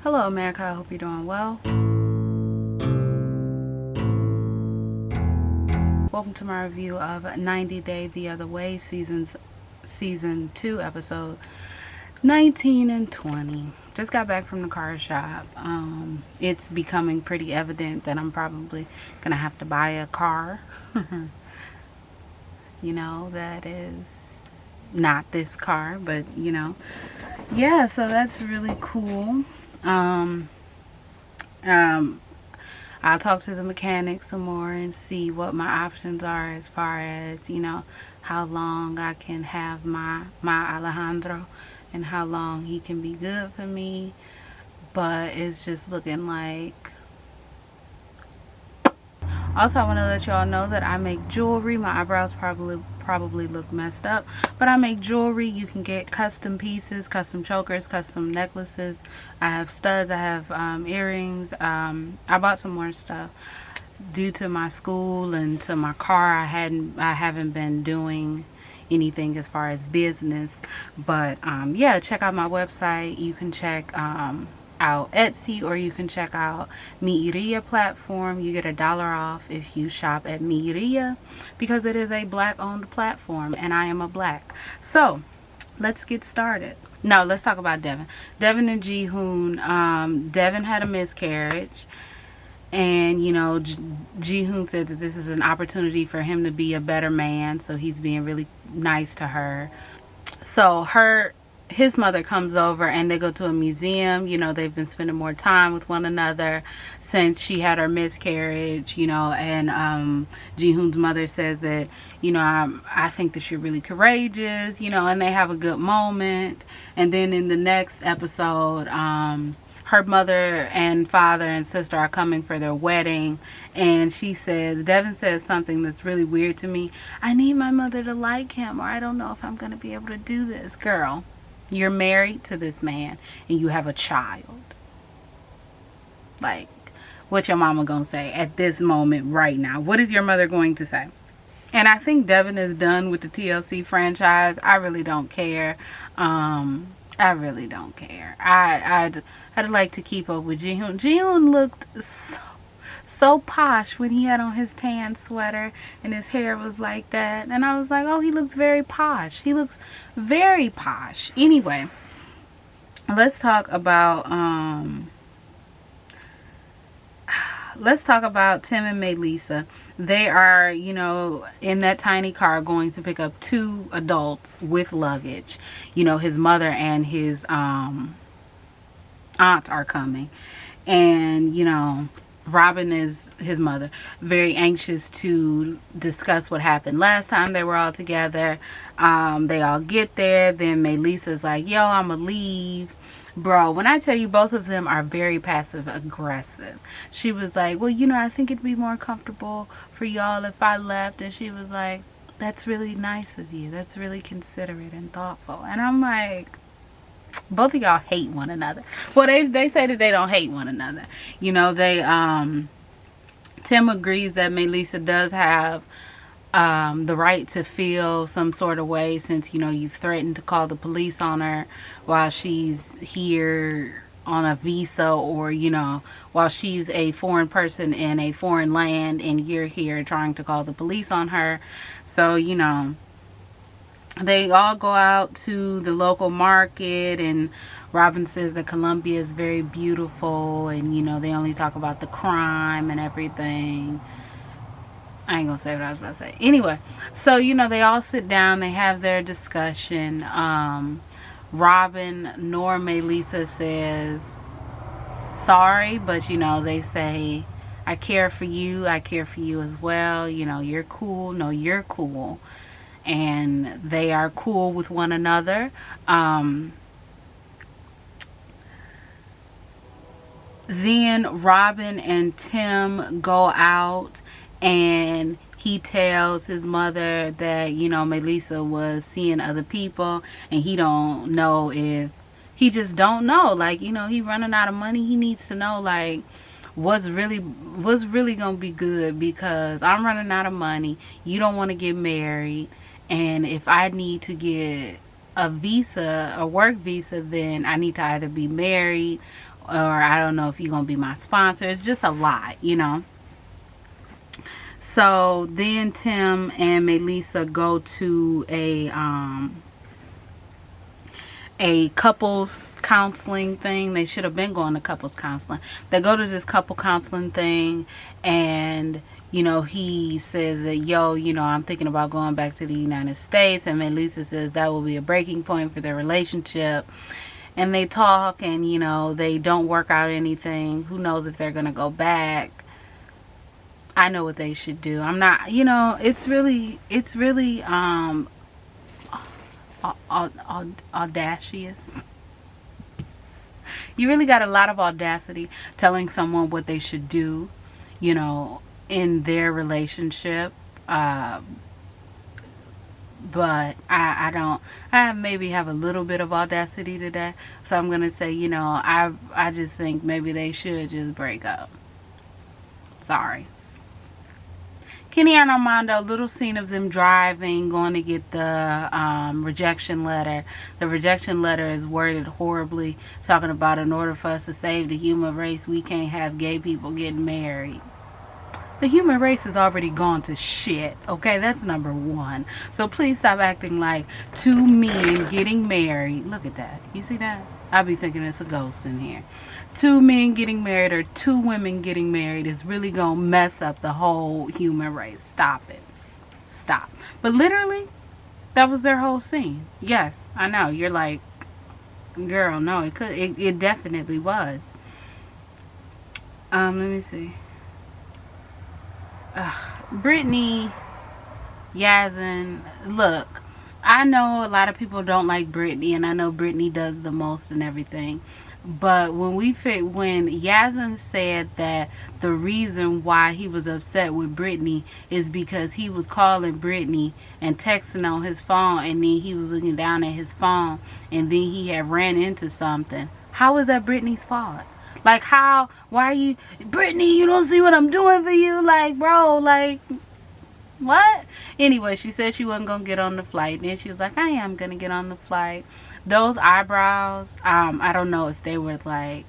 Hello America, I hope you're doing well. Welcome to my review of 90 Day the Other Way, season 2, episode 19 and 20. Just got back from the car shop. It's becoming pretty evident that I'm probably gonna have to buy a car. That is not this car, but yeah, so that's really cool. um I'll talk to the mechanic some more and see what my options are as far as how long I can have my Alejandro and how long he can be good for me. But it's just looking like. Also, I want to let y'all know that I make jewelry. My eyebrows probably look messed up, but I make jewelry. You can get custom pieces, custom chokers, custom necklaces. I have studs, I have earrings. I bought some more stuff due to my school and to my car. I haven't been doing anything as far as business, but yeah, check out my website. You can check out Etsy, or you can check out Miiria platform. You get $1 off if you shop at Miiria, because it is a black owned platform and I am a black. So let's get started. No, let's talk about Devin and Jihoon. Devin had a miscarriage, and Jihoon said that this is an opportunity for him to be a better man, so he's being really nice to her. So his mother comes over and they go to a museum. They've been spending more time with one another since she had her miscarriage, and Jihoon's mother says that, I think that you're really courageous, and they have a good moment. And then in the next episode, her mother and father and sister are coming for their wedding, and Devin says something that's really weird to me. I need my mother to like him, or I don't know if I'm going to be able to do this. Girl, you're married to this man and you have a child. Like, what your mama gonna say at this moment right now? What is your mother going to say? And I think Devin is done with the TLC franchise. I really don't care. I really don't care. I'd like to keep up with Jihoon. Jihoon looked so posh when he had on his tan sweater and his hair was like that, and I was like, oh, he looks very posh. He looks very posh. Anyway, let's talk about Tim and Melissa. They are, in that tiny car going to pick up 2 adults with luggage. His mother and his aunt are coming, and Robin is his mother, very anxious to discuss what happened last time they were all together. They all get there. Then Melissa's like, yo, I'ma leave. Bro, when I tell you, both of them are very passive aggressive. She was like, well, I think it'd be more comfortable for y'all if I left. And she was like, that's really nice of you. That's really considerate and thoughtful. And I'm like, both of y'all hate one another. Well, they say that they don't hate one another. Tim agrees that Melissa does have the right to feel some sort of way, since you've threatened to call the police on her while she's here on a visa, or while she's a foreign person in a foreign land and you're here trying to call the police on her. So they all go out to the local market, and Robin says that Colombia is very beautiful, and they only talk about the crime and everything. I ain't gonna say what I was about to say. Anyway, so they all sit down, they have their discussion. Robin nor Melissa says sorry, but they say, I care for you as well, you're cool, no, you're cool. And they are cool with one another. Then Robin and Tim go out, and he tells his mother that Melissa was seeing other people, and he don't know if he just don't know, like he running out of money. He needs to know, like, what's really gonna be good, because I'm running out of money. You don't want to get married, and if I need to get a visa, a work visa, then I need to either be married or I don't know if you're gonna be my sponsor. It's just a lot, you know. So then Tim and Melissa go to a couples counseling thing. They should have been going to couples counseling. They go to this couple counseling thing, and you know, he says that, yo, you know, I'm thinking about going back to the United States, and Melissa says that will be a breaking point for their relationship. And they talk, and you know, they don't work out anything. Who knows if they're gonna go back. I know what they should do. I'm not, you know, it's really audacious. You really got a lot of audacity telling someone what they should do, you know, in their relationship. But I don't, I maybe have a little bit of audacity today. So I'm going to say, you know, I just think maybe they should just break up. Sorry. Kenny and Armando, little scene of them driving, going to get the rejection letter. The rejection letter is worded horribly, talking about in order for us to save the human race, we can't have gay people getting married. The human race has already gone to shit, okay? That's number one. So please stop acting like two men getting married. Look at that. You see that? I'll be thinking it's a ghost in here. Two men getting married or two women getting married is really going to mess up the whole human race. Stop it. Stop. But literally, that was their whole scene. Yes, I know. You're like, girl, no, it definitely was. Let me see. Brittany, Yazin, look, I know a lot of people don't like Brittany, and I know Brittany does the most and everything. But when Yazin said that the reason why he was upset with Brittany is because he was calling Brittany and texting on his phone, and then he was looking down at his phone, and then he had ran into something. How is that Brittany's fault? Like, how, why are you, Brittany, you don't see what I'm doing for you? Like, bro, like, what? Anyway, she said she wasn't going to get on the flight. Then she was like, I am going to get on the flight. Those eyebrows, I don't know if they were, like,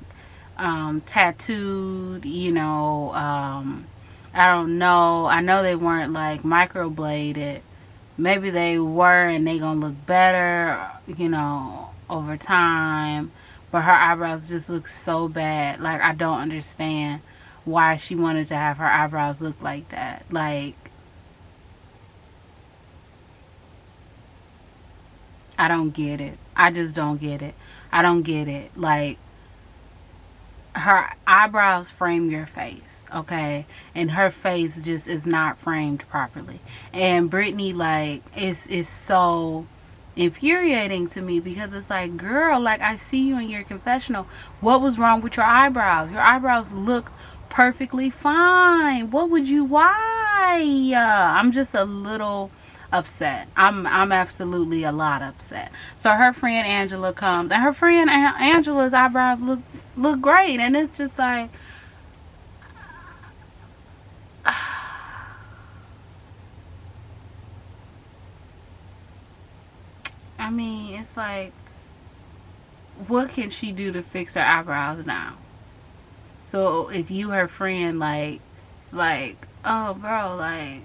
tattooed, you know, I don't know. I know they weren't, like, microbladed. Maybe they were, and they going to look better, you know, over time. But her eyebrows just look so bad. Like, I don't understand why she wanted to have her eyebrows look like that. Like, I don't get it. I just don't get it. I don't get it. Like, her eyebrows frame your face, okay? And her face just is not framed properly. And Brittany, like, is so infuriating to me, because it's like, girl, like, I see you in your confessional. What was wrong with your eyebrows? Your eyebrows look perfectly fine. What would you, why? I'm just a little upset. I'm absolutely a lot upset. So her friend Angela comes, and her friend Angela's eyebrows look great, and it's just like, I mean, it's like, what can she do to fix her eyebrows now? So if you, her friend, like, oh, bro, like,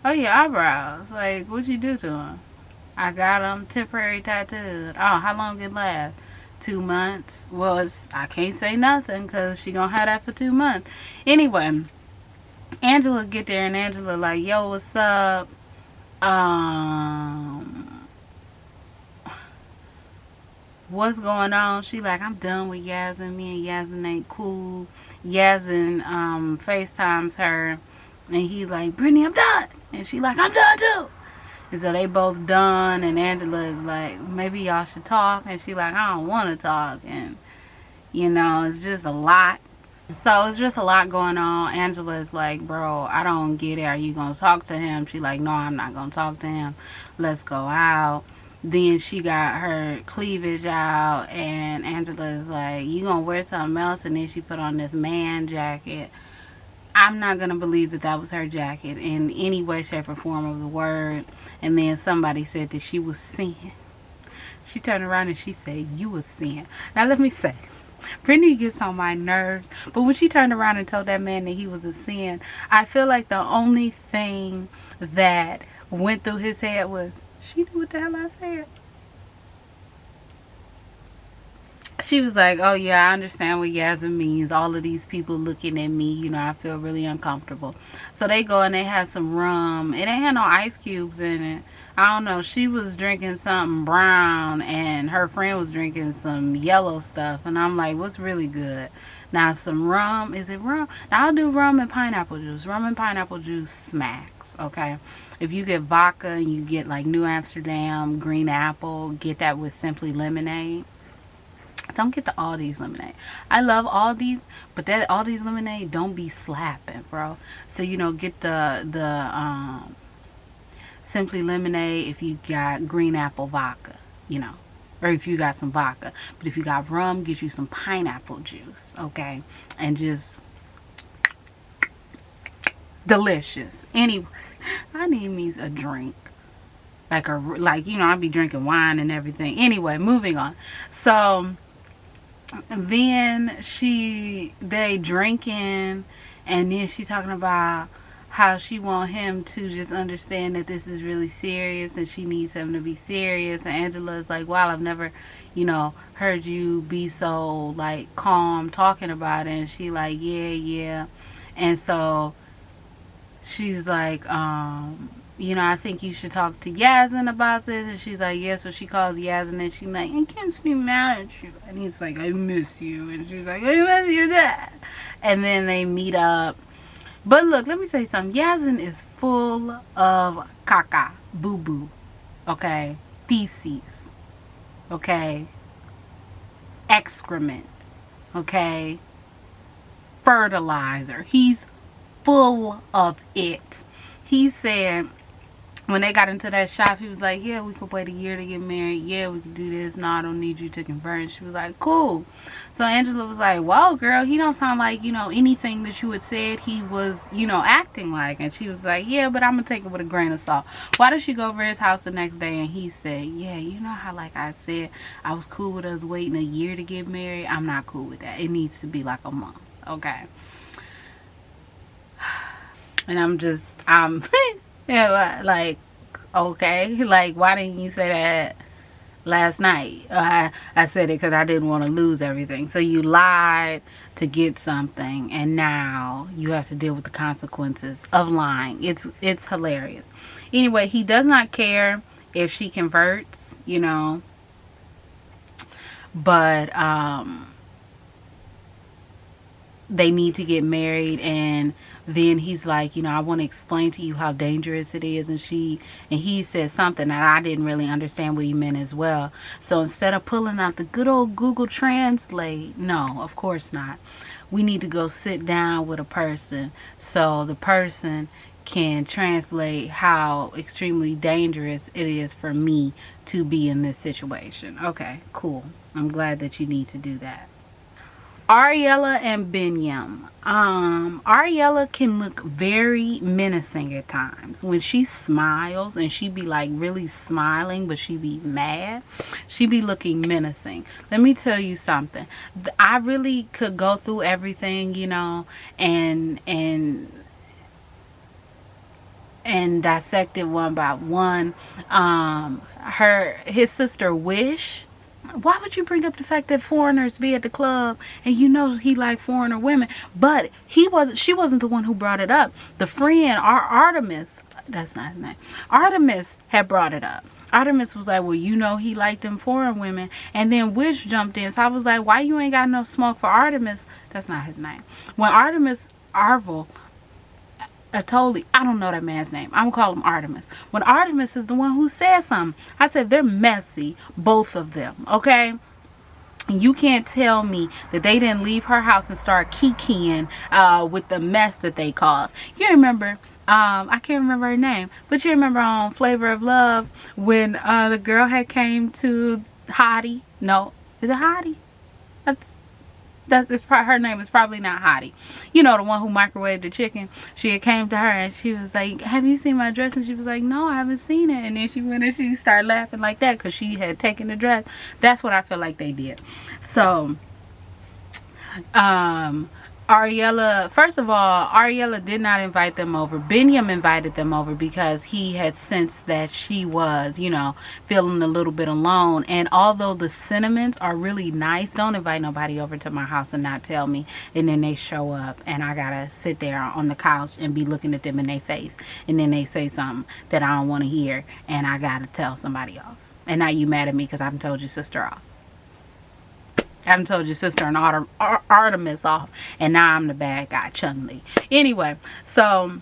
oh, your eyebrows, like, what'd you do to them? I got them temporary tattooed. Oh, how long it last? 2 months. Well, I can't say nothing, because she gonna have that for 2 months. Anyway, Angela get there, and Angela like, yo, what's up? What's going on? She like, I'm done with Yazin. Me and Yazin ain't cool. Yazin FaceTimes her, and he like, Brittany, I'm done. And she like, I'm done too. And so they both done, and Angela is like, maybe y'all should talk. And she like, I don't want to talk. And, you know, it's just a lot. So it's just a lot going on. Angela is like, bro, I don't get it. Are you going to talk to him? She like, no, I'm not going to talk to him. Let's go out. Then she got her cleavage out, and Angela is like, you going to wear something else? And then she put on this man jacket. I'm not going to believe that that was her jacket in any way, shape, or form of the word. And then somebody said that she was sin. She turned around and she said, you was sin. Now let me say, Brittany gets on my nerves. But when she turned around and told that man that he was a sin, I feel like the only thing that went through his head was, she knew what the hell I said. She was like, oh yeah, I understand what Yasmin means. All of these people looking at me, you know, I feel really uncomfortable. So they go and they have some rum. It ain't had no ice cubes in it. I don't know. She was drinking something brown and her friend was drinking some yellow stuff. And I'm like, what's really good? Now some rum. Is it rum? Now I'll do rum and pineapple juice. Rum and pineapple juice smacks, okay? If you get vodka and you get like New Amsterdam, green apple, get that with Simply Lemonade. Don't get the Aldi's lemonade. I love Aldi's, but that Aldi's lemonade don't be slapping, bro. So, you know, get the Simply Lemonade if you got green apple vodka, you know, or if you got some vodka. But if you got rum, get you some pineapple juice, okay? And just delicious. Anyway, I need me a drink. Like, you know, I be drinking wine and everything. Anyway, moving on. So then they drinking, and then she's talking about how she want him to just understand that this is really serious and she needs him to be serious. And Angela's like, wow, I've never, you know, heard you be so like calm talking about it. And she like, yeah. And so she's like, you know, I think you should talk to Yasmin about this. And she's like, yeah. So she calls Yasmin and she's like, I can't be mad at you. And he's like, I miss you. And she's like, I miss you that. And then they meet up. But look, let me say something. Yasmin is full of caca, boo-boo, okay? Feces, okay? Excrement, okay? Fertilizer. He's full of it. He said, when they got into that shop, he was like, yeah, we could wait a year to get married. Yeah, we could do this. No, I don't need you to convert. And she was like, cool. So Angela was like, whoa, girl, he don't sound like, you know, anything that you had said he was, you know, acting like. And she was like, yeah, but I'm going to take it with a grain of salt. Why did she go over his house the next day? And he said, yeah, you know how, like I said, I was cool with us waiting a year to get married. I'm not cool with that. It needs to be like a month. Okay. And I'm yeah, like, okay, like, why didn't you say that last night? I said it because I didn't want to lose everything. So you lied to get something, and now you have to deal with the consequences of lying. It's hilarious. Anyway, he does not care if she converts, you know, but they need to get married. And then he's like, you know, I want to explain to you how dangerous it is. And he said something that I didn't really understand what he meant as well. So instead of pulling out the good old Google Translate, no, of course not. We need to go sit down with a person so the person can translate how extremely dangerous it is for me to be in this situation. Okay, cool. I'm glad that you need to do that. Ariella and Binyam. Ariella can look very menacing at times. When she smiles, and she be like really smiling, but she be mad, she be looking menacing. Let me tell you something. I really could go through everything, you know, and dissect it one by one. His sister Wish. Why would you bring up the fact that foreigners be at the club and you know he like foreigner women? But she wasn't the one who brought it up. The friend, Artemis, that's not his name, Artemis had brought it up. Artemis was like, well, you know he liked them foreign women. And then Wish jumped in. So I was like, why you ain't got no smoke for Artemis? That's not his name. When Artemis Arvel, I don't know that man's name. I'm gonna call him Artemis. When Artemis is the one who said something, I said they're messy, both of them, okay? You can't tell me that they didn't leave her house and start kikiing with the mess that they caused. You remember, I can't remember her name, but you remember on Flavor of Love when the girl had came to Hottie? No, is it Hottie? Her name is probably not Hottie. You know, the one who microwaved the chicken. She had came to her and she was like, have you seen my dress? And she was like, no, I haven't seen it. And then she went and she started laughing like that because she had taken the dress. That's what I feel like they did. So Ariella, first of all, Ariella did not invite them over. Binyam invited them over because he had sensed that she was, feeling a little bit alone. And although the sentiments are really nice, don't invite nobody over to my house and not tell me. And then they show up and I gotta sit there on the couch and be looking at them in their face. And then they say something that I don't want to hear and I gotta tell somebody off. And now you mad at me because I haven't told your sister off. I done told your sister and Artemis off, and now I'm the bad guy, Chun-Li. Anyway, so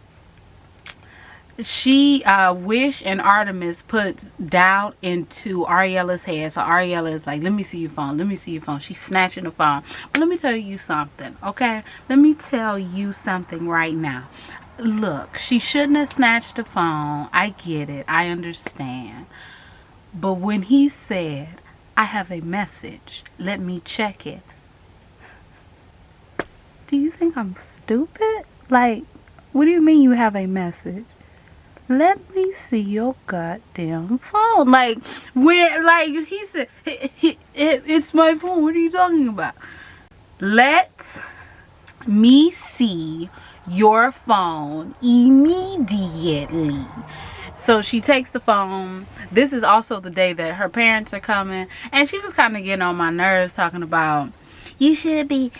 she, Wish and Artemis puts doubt into Ariella's head. So Ariella is like, let me see your phone. Let me see your phone. She's snatching the phone. But let me tell you something, okay? Let me tell you something right now. Look, she shouldn't have snatched the phone. I get it. I understand. But when he said, I have a message, let me check it. Do you think I'm stupid? Like, what do you mean you have a message? Let me see your goddamn phone. Like, he said, it's my phone. What are you talking about? Let me see your phone immediately. So she takes the phone. This is also the day that her parents are coming. And she was kind of getting on my nerves talking about, you should be.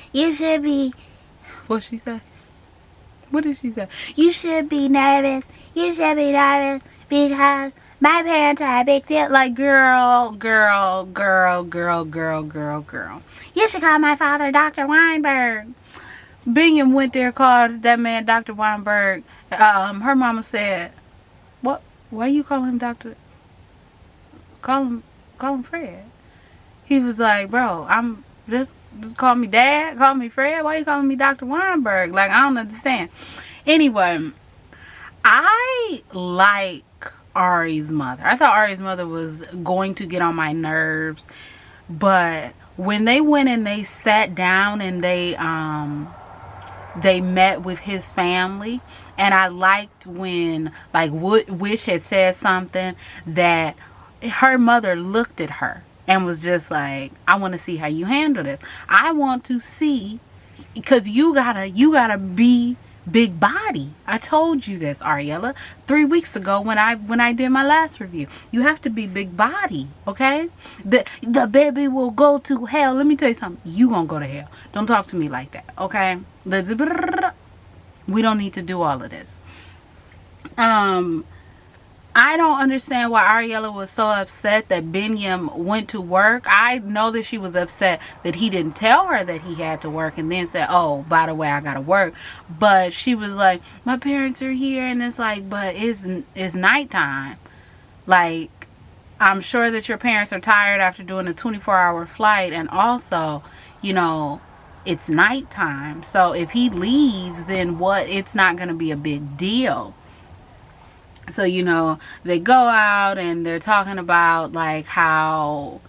What she say? What did she say? You should be nervous. You should be nervous because my parents are a big deal. Like, girl. You should call my father Dr. Weinberg. Bingham went there, called that man Dr. Weinberg. Her mama said, what? Why you call him Doctor? Call him Fred. He was like, bro, I'm just call me Dad, call me Fred. Why you calling me Dr. Weinberg? Like, I don't understand. Anyway, I like Ari's mother. I thought Ari's mother was going to get on my nerves, but when they went and they sat down and they met with his family. And I liked when, like, Wish had said something that her mother looked at her and was just like, I want to see how you handle this. I want to see, because you gotta be big body. I told you this, Ariella, 3 weeks ago when I did my last review. You have to be big body, okay? The baby will go to hell. Let me tell you something. You gonna go to hell. Don't talk to me like that, okay? We don't need to do all of this. I don't understand why Ariella was so upset that Binyam went to work. I know that she was upset that he didn't tell her that he had to work and then said, oh, by the way, I gotta work. But she was like, my parents are here, and it's like, but it's nighttime. Like, I'm sure that your parents are tired after doing a 24-hour flight, and also, it's nighttime. So if he leaves, then what? It's not going to be a big deal. So, they go out and they're talking about, like, how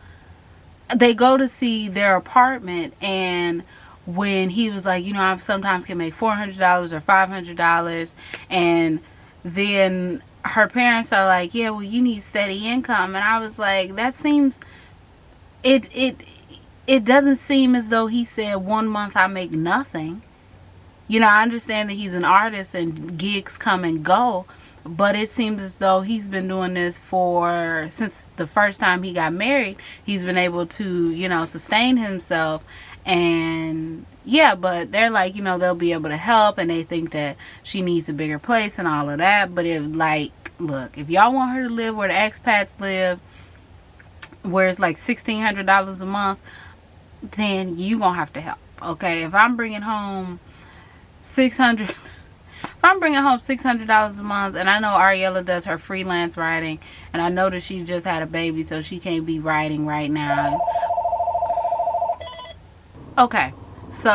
they go to see their apartment. And when he was like, I sometimes can make $400 or $500. And then her parents are like, yeah, well, you need steady income. And I was like, that seems, it doesn't seem as though he said 1 month I make nothing. I understand that he's an artist and gigs come and go, but it seems as though he's been doing this since the first time he got married. He's been able to, sustain himself. And yeah, but they're like, they'll be able to help, and they think that she needs a bigger place and all of that. But look, if y'all want her to live where the expats live, where it's like $1,600 a month, then you gonna have to help, okay? If I'm bringing home $600 a month, and I know Ariella does her freelance writing, and I know that she just had a baby, so she can't be writing right now. Okay, so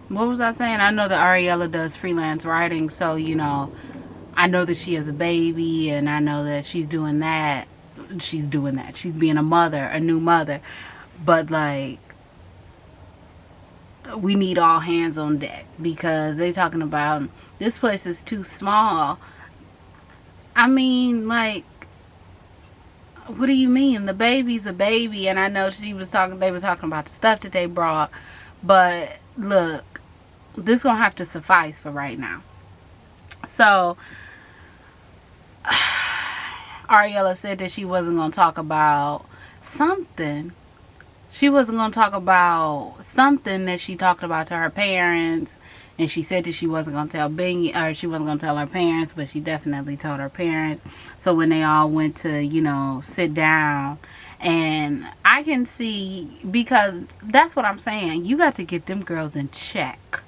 what was I saying? I know that Ariella does freelance writing, so I know that she has a baby, and I know that she's doing that. She's being a mother, a new mother. But, like, we need all hands on deck, because they talking about this place is too small. I mean, like, what do you mean? The baby's a baby, and I know they was talking about the stuff that they brought, But look, this gonna have to suffice for right now. So Ariella said that she wasn't gonna talk about something. She wasn't gonna talk about something that she talked about to her parents. And she said that she wasn't gonna tell Bingy, or she wasn't gonna tell her parents, but she definitely told her parents. So when they all went to, you know, sit down, and I can see, because that's what I'm saying, you got to get them girls in check.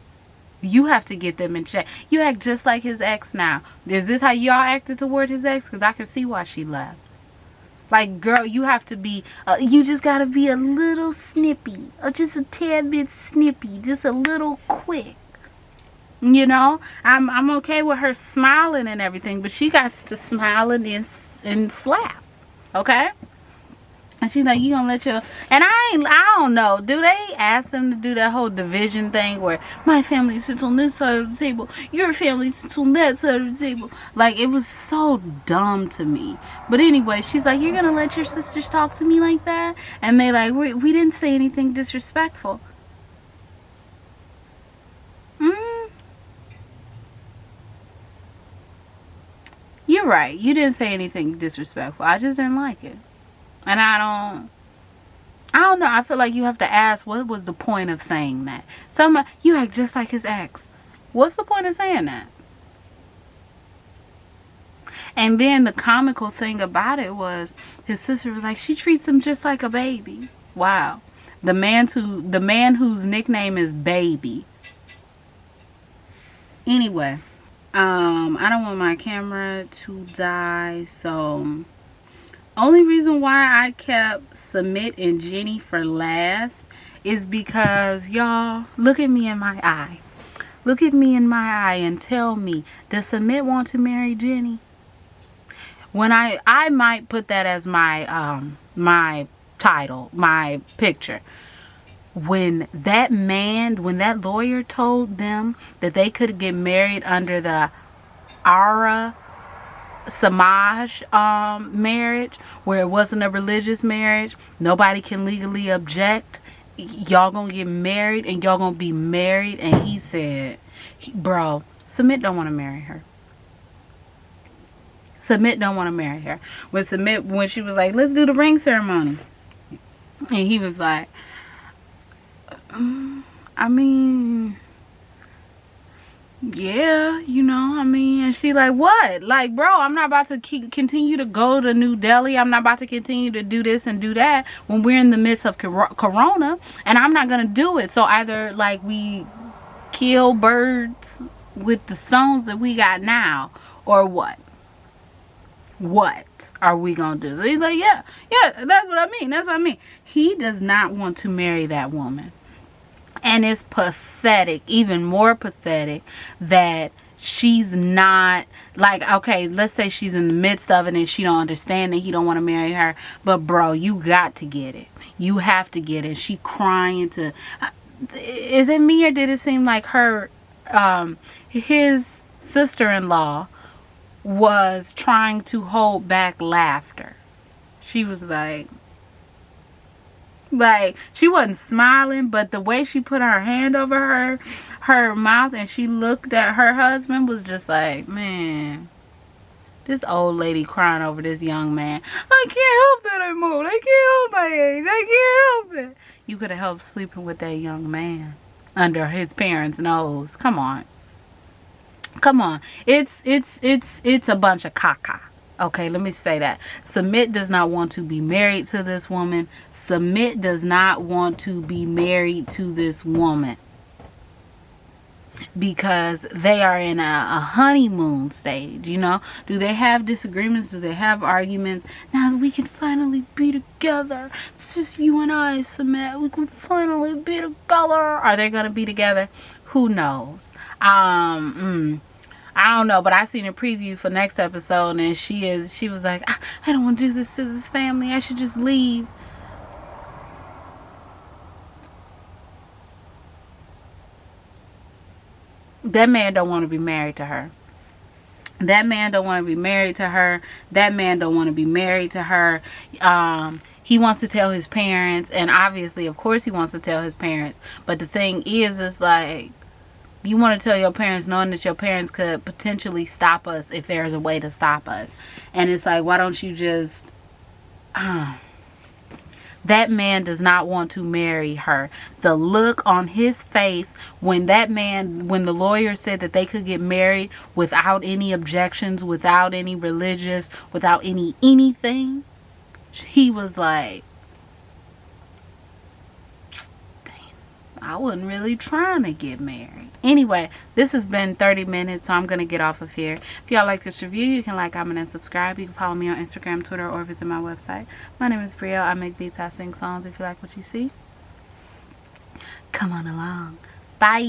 You have to get them in check. You act just like his ex now. Is this how y'all acted toward his ex? Because I can see why she left. Like, girl, you have to be, you just got to be a little snippy. Or just a tad bit snippy. Just a little quick. You know? I'm okay with her smiling and everything. But she got to smile and slap. Okay? And she's like, you gonna let your... And I don't know. Do they ask them to do that whole division thing where my family sits on this side of the table, your family sits on that side of the table? Like, it was so dumb to me. But anyway, she's like, you're gonna let your sisters talk to me like that? And they like, we didn't say anything disrespectful. You're right. You didn't say anything disrespectful. I just didn't like it. And I don't know. I feel like you have to ask, what was the point of saying that? You act just like his ex. What's the point of saying that? And then the comical thing about it was his sister was like, she treats him just like a baby. Wow. The man whose nickname is Baby. Anyway, I don't want my camera to die, so only reason why I kept Submit and Jenny for last is because, y'all, look at me in my eye. Look at me in my eye and tell me, does Submit want to marry Jenny? When I might put that as my my title, my picture. When that lawyer told them that they could get married under the Ara Samaj marriage, where it wasn't a religious marriage, nobody can legally object, y'all gonna get married and y'all gonna be married, and he said, bro, Submit don't want to marry her. Submit don't want to marry her. When she was like, let's do the ring ceremony, and he was like, I mean, yeah, you know, I mean, and she like, what? Like, bro, I'm not about to continue to go to New Delhi. I'm not about to continue to do this and do that when we're in the midst of Corona, and I'm not going to do it. So either, like, we kill birds with the stones that we got now, or what? What are we going to do? So he's like, yeah, that's what I mean. He does not want to marry that woman. And it's pathetic, even more pathetic, that she's not, like, okay, let's say she's in the midst of it and she don't understand that he don't want to marry her. But, bro, you got to get it. You have to get it. She crying to... Is it me, or did it seem like his sister-in-law was trying to hold back laughter? She was like, she wasn't smiling, but the way she put her hand over her mouth and she looked at her husband was just like, man, this old lady crying over this young man. I can't help that I moved. I can't help my age. I can't help it. You could have helped sleeping with that young man under his parents' nose. Come on. It's a bunch of caca. Okay, let me say that. Submit does not want to be married to this woman. Submit does not want to be married to this woman because they are in a honeymoon stage, you know. Do they have disagreements? Do they have arguments? Now that we can finally be together, it's just you and I, Submit, we can finally be together. Are they gonna be together? Who knows? I don't know, but I seen a preview for next episode, and she was like, I don't want to do this to this family. I should just leave. That man don't want to be married to her. That man don't want to be married to her. That man don't want to be married to her. He wants to tell his parents, and obviously, of course, he wants to tell his parents. But the thing is, it's like, you want to tell your parents knowing that your parents could potentially stop us if there's a way to stop us. And it's like, why don't you just... That man does not want to marry her. The look on his face when the lawyer said that they could get married without any objections, without any religious, without anything, he was like, I wasn't really trying to get married. Anyway, this has been 30 minutes, so I'm going to get off of here. If y'all like this review, you can like, comment, and subscribe. You can follow me on Instagram, Twitter, or visit my website. My name is Brielle. I make beats, I sing songs. If you like what you see, come on along. Bye.